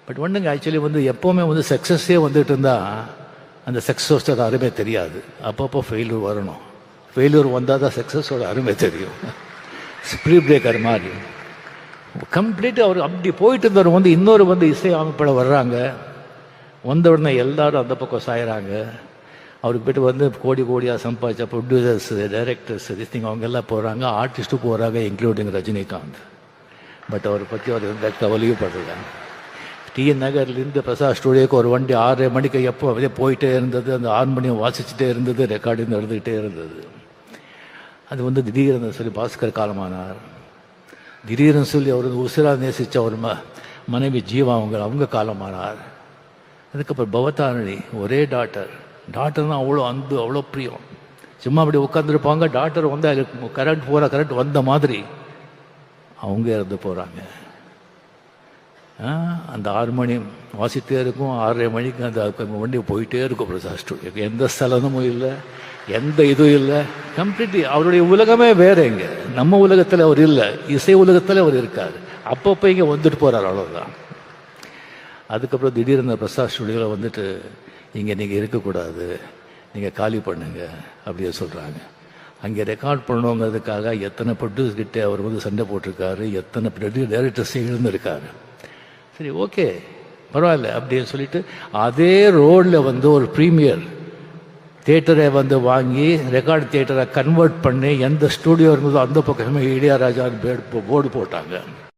But ஒன்றுங்க actually வந்து எப்போவுமே வந்து சக்ஸஸே வந்துட்டு இருந்தால் அந்த சக்ஸஸோட அருமை தெரியாது. அப்பப்போ ஃபெயில்யூர் வரணும். ஃபெயில்யூர் வந்தால் தான் சக்ஸஸோட அருமை தெரியும். ஸ்ப்ரீ பிரேக்கர் மாதிரி கம்ப்ளீட்டாக அவர் அப்படி போயிட்டு இருந்தவர் வந்து இன்னொரு வந்து இசை அமைப்பில் வர்றாங்க. வந்த உடனே எல்லாரும் அந்த பக்கம் சாயிறாங்க. அவருக்கு போய்ட்டு வந்து கோடி கோடியாக சம்பாதிச்ச ப்ரொடியூசர்ஸ், டைரக்டர்ஸ், திஸ்திங் அவங்க எல்லாம் போகிறாங்க, ஆர்டிஸ்ட்டும் போகிறாங்க, இன்க்ளூடிங் ரஜினிகாந்த். பட் அவரை பற்றி அவர் எந்த கவலையும் படல. டிஎன் நகர்லேருந்து பிரசாத் ஸ்டூடியோக்கு ஒரு வண்டி 6:30 மணிக்கு எப்போ அப்படியே போயிட்டே இருந்தது. அந்த 6 மணியும் வாசிச்சுட்டே இருந்தது, ரெக்கார்டிங் நடந்துக்கிட்டே இருந்தது. அது வந்து திடீர்னு சொல்லி பாஸ்கர் காலமானார். திடீர்னு சொல்லி அவர் உசிரா நேசித்த ஒரு மனைவி ஜீவா அவங்க காலமானார். அதுக்கப்புறம் பவதாரணி ஒரே டாக்டர்னா அவ்வளோ அன்பு, அவ்வளோ பிரியம். சும்மா அப்படி உட்காந்துருப்பாங்க, டாக்டர் வந்து கரெக்ட் வந்த மாதிரி அவங்க இறந்து போகிறாங்க. அந்த 6 மணி வாசித்தே இருக்கும், 6:30 மணிக்கு அந்த வண்டி போயிட்டே இருக்கும் பிரசாத் ஸ்டூடியோக்கு. எந்த ஸ்தலமும் இல்லை, எந்த இதுவும் இல்லை. கம்ப்ளீட்லி அவருடைய உலகமே வேற. இங்கே நம்ம உலகத்தில் அவர் இல்லை, இசை உலகத்தில் அவர் இருக்கார். அப்பப்போ இங்கே வந்துட்டு போகிறார், அவ்வளோதான். அதுக்கப்புறம் திடீர்னு பிரசாத் ஸ்டூடியோவில் வந்துட்டு இங்கே நீங்கள் இருக்கக்கூடாது, நீங்கள் காலி பண்ணுங்க அப்படியே சொல்கிறாங்க. அங்கே ரெக்கார்ட் பண்ணணுங்கிறதுக்காக எத்தனை ப்ரொடியூசர்கிட்ட அவர் வந்து சண்டை போட்டிருக்காரு, எத்தனை டைரக்டர்ஸ் எழுந்திருக்காரு. சரி, ஓகே, பரவாயில்ல அப்படின்னு சொல்லிட்டு அதே ரோடில் வந்து ஒரு ப்ரீமியர் தியேட்டரை வந்து வாங்கி ரெக்கார்டு தியேட்டரை கன்வெர்ட் பண்ணி எந்த ஸ்டூடியோ இருந்ததோ அந்த பக்கமே இளையராஜா போர்டு போட்டாங்க.